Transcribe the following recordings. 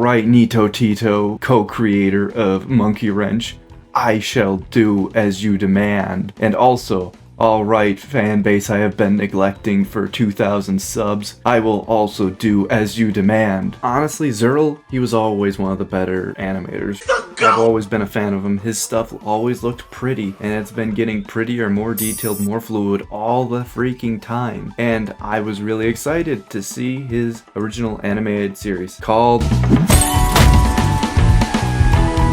Alright, Nito Tito, co-creator of Monkey Wrench, I shall do as you demand. And also, alright fanbase I have been neglecting for 2,000 subs, I will also do as you demand. Honestly, Zeurel, he was always one of the better animators. I've always been a fan of him. His stuff always looked pretty, and it's been getting prettier, more detailed, more fluid all the freaking time. And I was really excited to see his original animated series called...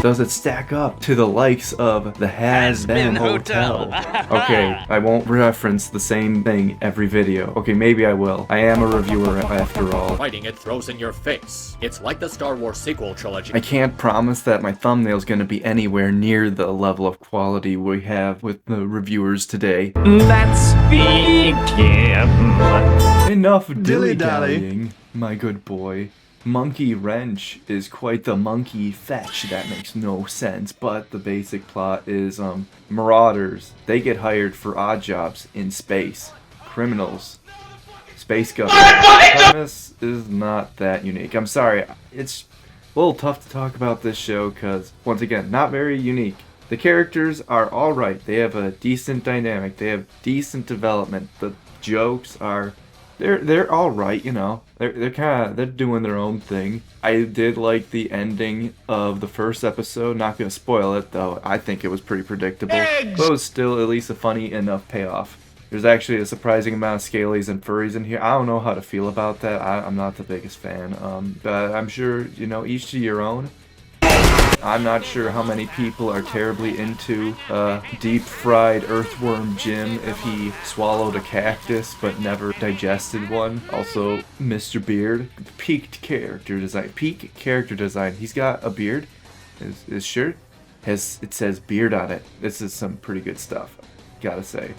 Does it stack up to the likes of the Has Been Hotel? Okay, I won't reference the same thing every video. Okay, maybe I will. I am a reviewer after all. Fighting it throws in your face. It's like the Star Wars sequel trilogy. I can't promise that my thumbnail's gonna be anywhere near the level of quality we have with the reviewers today. Let's begin. Enough dilly-dallying, my good boy. Monkey Wrench is quite the monkey fetch. That makes no sense, but the basic plot is marauders. They get hired for odd jobs in space. Criminals. Space government. The premise is not that unique. I'm sorry, it's a little tough to talk about this show because, once again, not very unique. The characters are alright. They have a decent dynamic. They have decent development. The jokes are... They're all right, you know. They're doing their own thing. I did like the ending of the first episode. Not gonna spoil it though. I think it was pretty predictable. But it was still at least a funny enough payoff. There's actually a surprising amount of scalies and furries in here. I don't know how to feel about that. I'm not the biggest fan. But I'm sure, you know, each to your own. I'm not sure how many people are terribly into deep-fried earthworm Jim if he swallowed a cactus but never digested one. Also, Mr. Beard, peak character design. He's got a beard. His shirt it says beard on it. This is some pretty good stuff, gotta say.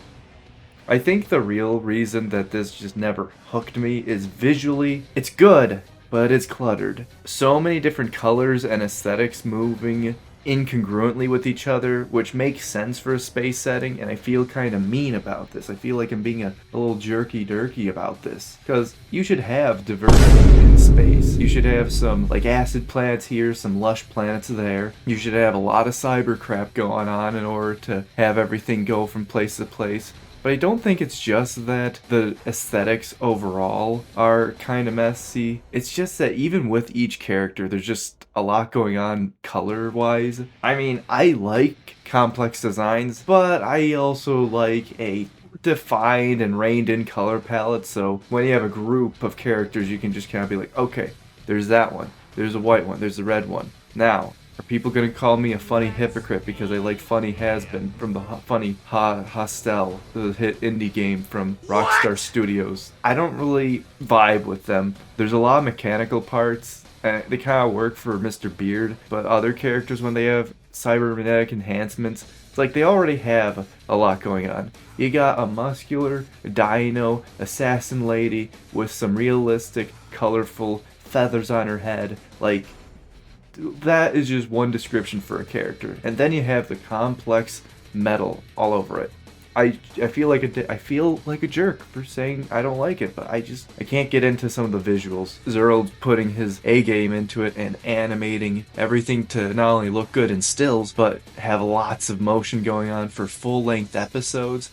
I think the real reason that this just never hooked me is visually, it's good, but it's cluttered. So many different colors and aesthetics moving incongruently with each other, which makes sense for a space setting, and I feel kind of mean about this. I feel like I'm being a little jerky-durky about this. Because you should have diversity in space. You should have some, like, acid planets here, some lush planets there. You should have a lot of cyber crap going on in order to have everything go from place to place. But I don't think it's just that the aesthetics overall are kind of messy. It's just that even with each character, there's just a lot going on color-wise. I mean, I like complex designs, but I also like a defined and reined-in color palette, so when you have a group of characters, you can just kind of be like, okay, there's that one, there's a white one, there's a red one. Now, are people gonna call me a funny hypocrite because I like Funny Has-Been from the Funny Hostel, the hit indie game from Rockstar Studios? I don't really vibe with them. There's a lot of mechanical parts, and they kind of work for Mr. Beard, but other characters, when they have cybernetic enhancements, it's like they already have a lot going on. You got a muscular dino assassin lady with some realistic, colorful feathers on her head, like... That is just one description for a character, and then you have the complex metal all over it. I feel like a jerk for saying I don't like it, but I can't get into some of the visuals. Zeurel's putting his A game into it and animating everything to not only look good in stills, but have lots of motion going on for full-length episodes.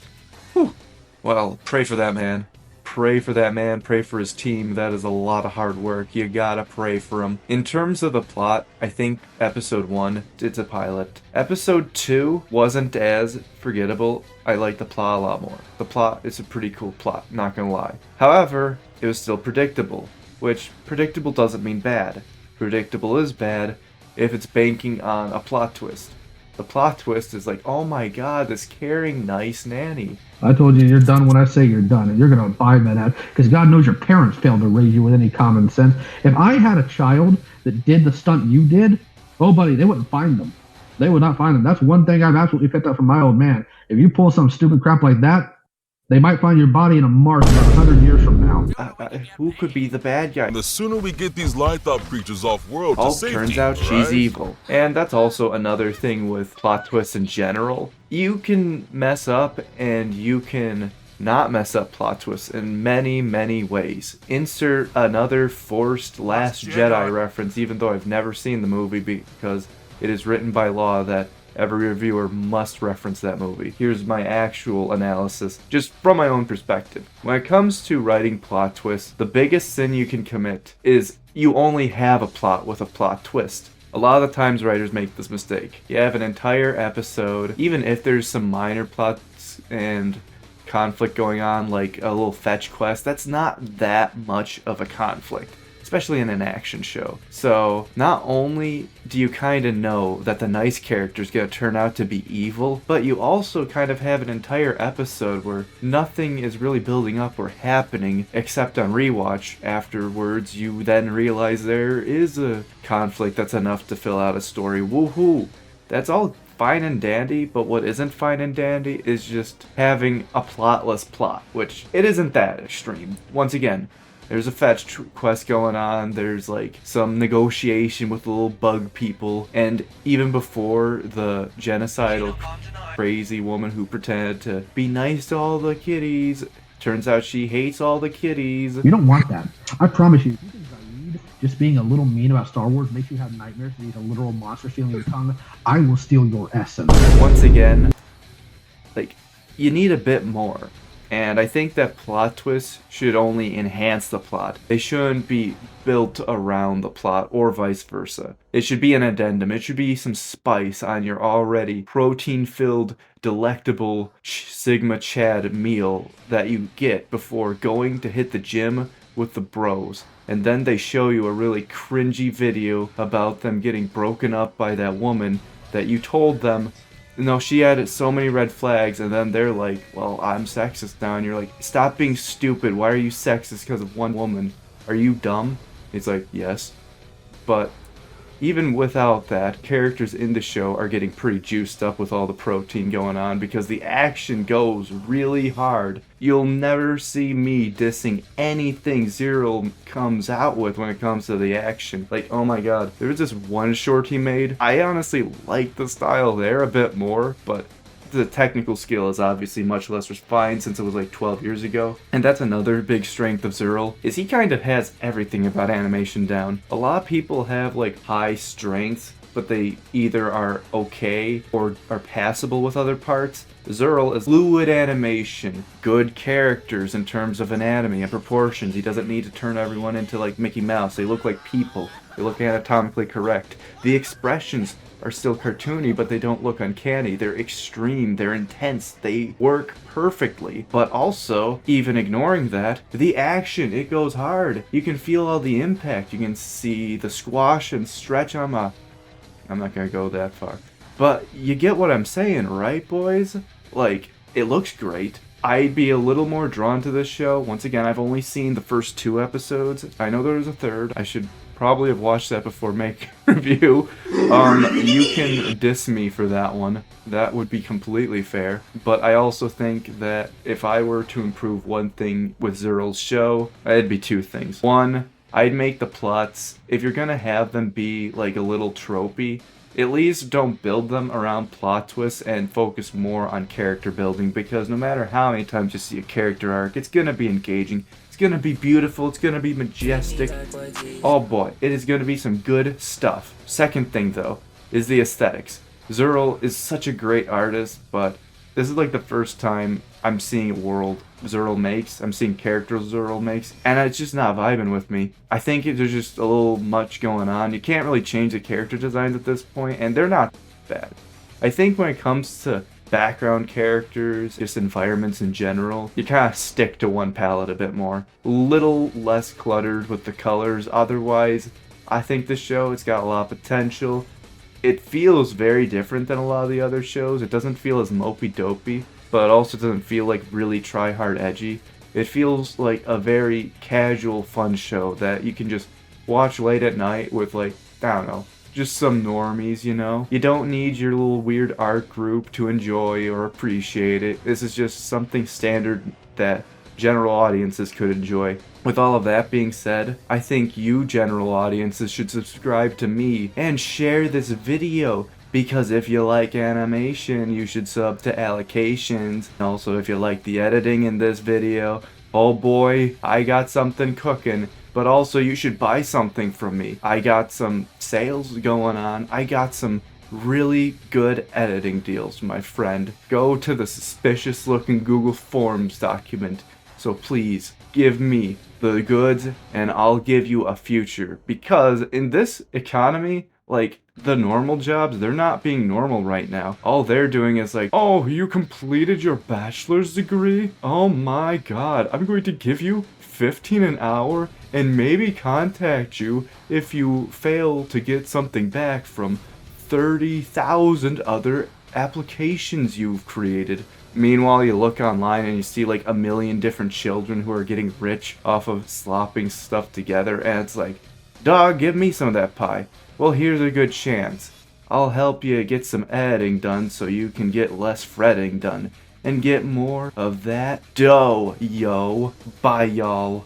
Whew. Well, pray for that man. Pray for that man, pray for his team. That is a lot of hard work. You gotta pray for him. In terms of the plot, I think episode 1, it's a pilot. Episode 2 wasn't as forgettable. I like the plot a lot more. The plot is a pretty cool plot, not gonna lie. However, it was still predictable, which predictable doesn't mean bad. Predictable is bad if it's banking on a plot twist. The plot twist is like, oh my god, this caring, nice nanny. I told you you're done when I say you're done, and you're going to abide by that, because God knows your parents failed to raise you with any common sense. If I had a child that did the stunt you did, oh buddy, they wouldn't find them. They would not find them. That's one thing I've absolutely picked up from my old man. If you pull some stupid crap like that, they might find your body in a marsh about 100 years from now. Who could be the bad guy? The sooner we get these Lythop creatures off-world to safety, turns out she's evil. And that's also another thing with plot twists in general. You can mess up and you can not mess up plot twists in many, many ways. Insert another forced Last Jedi reference, even though I've never seen the movie because it is written by law that every reviewer must reference that movie. Here's my actual analysis, just from my own perspective. When it comes to writing plot twists, the biggest sin you can commit is you only have a plot with a plot twist. A lot of the times writers make this mistake. You have an entire episode, even if there's some minor plots and conflict going on, like a little fetch quest, that's not that much of a conflict, especially in an action show. So not only do you kind of know that the nice character is going to turn out to be evil, but you also kind of have an entire episode where nothing is really building up or happening, except on rewatch. Afterwards, you then realize there is a conflict that's enough to fill out a story. Woohoo! That's all fine and dandy, but what isn't fine and dandy is just having a plotless plot, which it isn't that extreme. Once again, there's a fetch quest going on, there's like some negotiation with the little bug people, and even before the genocidal crazy woman who pretended to be nice to all the kitties, turns out she hates all the kitties. You don't want that. I promise you. Just being a little mean about Star Wars makes you have nightmares and eat a literal monster stealing your tongue. I will steal your essence. Once again, like, you need a bit more. And I think that plot twists should only enhance the plot. They shouldn't be built around the plot or vice versa. It should be an addendum. It should be some spice on your already protein-filled, delectable Sigma Chad meal that you get before going to hit the gym with the bros. And then they show you a really cringy video about them getting broken up by that woman that you told them, no, she had so many red flags, and then they're like, well, I'm sexist now, and you're like, stop being stupid, why are you sexist because of one woman? Are you dumb? It's like, yes. But even without that, characters in the show are getting pretty juiced up with all the protein going on because the action goes really hard. You'll never see me dissing anything Zeurel comes out with when it comes to the action. Like, oh my god, there was this one short he made. I honestly like the style there a bit more, but the technical skill is obviously much less refined since it was like 12 years ago. And that's another big strength of Zeurel, is he kind of has everything about animation down. A lot of people have like high strengths, but they either are okay or are passable with other parts. Zeurel is fluid animation, good characters in terms of anatomy and proportions. He doesn't need to turn everyone into like Mickey Mouse. They look like people. They look anatomically correct. The expressions are still cartoony, but they don't look uncanny. They're extreme, they're intense, they work perfectly. But also, even ignoring that, the action, it goes hard. You can feel all the impact. You can see the squash and stretch on my... I'm not gonna go that far. But you get what I'm saying, right, boys? Like, it looks great. I'd be a little more drawn to this show. Once again, I've only seen the first 2 episodes. I know there was a third. I should probably have watched that before making a review. You can diss me for that one. That would be completely fair. But I also think that if I were to improve one thing with Zeurel's show, it'd be 2 things. One, I'd make the plots, if you're gonna have them be like a little tropey, at least don't build them around plot twists and focus more on character building, because no matter how many times you see a character arc, it's gonna be engaging, it's gonna be beautiful, it's gonna be majestic. Oh boy, it is gonna be some good stuff. Second thing though, is the aesthetics. Zeurel is such a great artist, but this is like the first time I'm seeing a world Zeurel makes. I'm seeing characters Zeurel makes, and it's just not vibing with me. I think there's just a little much going on. You can't really change the character designs at this point, and they're not bad. I think when it comes to background characters, just environments in general, you kind of stick to one palette a bit more. A little less cluttered with the colors. Otherwise, I think this show, it's got a lot of potential. It feels very different than a lot of the other shows. It doesn't feel as mopey-dopey, but it also doesn't feel like really try-hard edgy. It feels like a very casual, fun show that you can just watch late at night with, like, I don't know, just some normies, you know? You don't need your little weird art group to enjoy or appreciate it. This is just something standard that general audiences could enjoy. With all of that being said, I think you general audiences should subscribe to me and share this video. Because if you like animation, you should sub to Alecations. Also, if you like the editing in this video, oh boy, I got something cooking. But also, you should buy something from me. I got some sales going on. I got some really good editing deals, my friend. Go to the suspicious looking Google Forms document. So please, give me the goods and I'll give you a future. Because in this economy, like, the normal jobs, they're not being normal right now. All they're doing is like, oh, you completed your bachelor's degree? Oh my god, I'm going to give you 15 an hour and maybe contact you if you fail to get something back from 30,000 other applications you've created. Meanwhile, you look online and you see like a million different children who are getting rich off of slopping stuff together, and it's like, dog, give me some of that pie. Well, here's a good chance. I'll help you get some editing done so you can get less fretting done and get more of that dough, yo. Bye, y'all.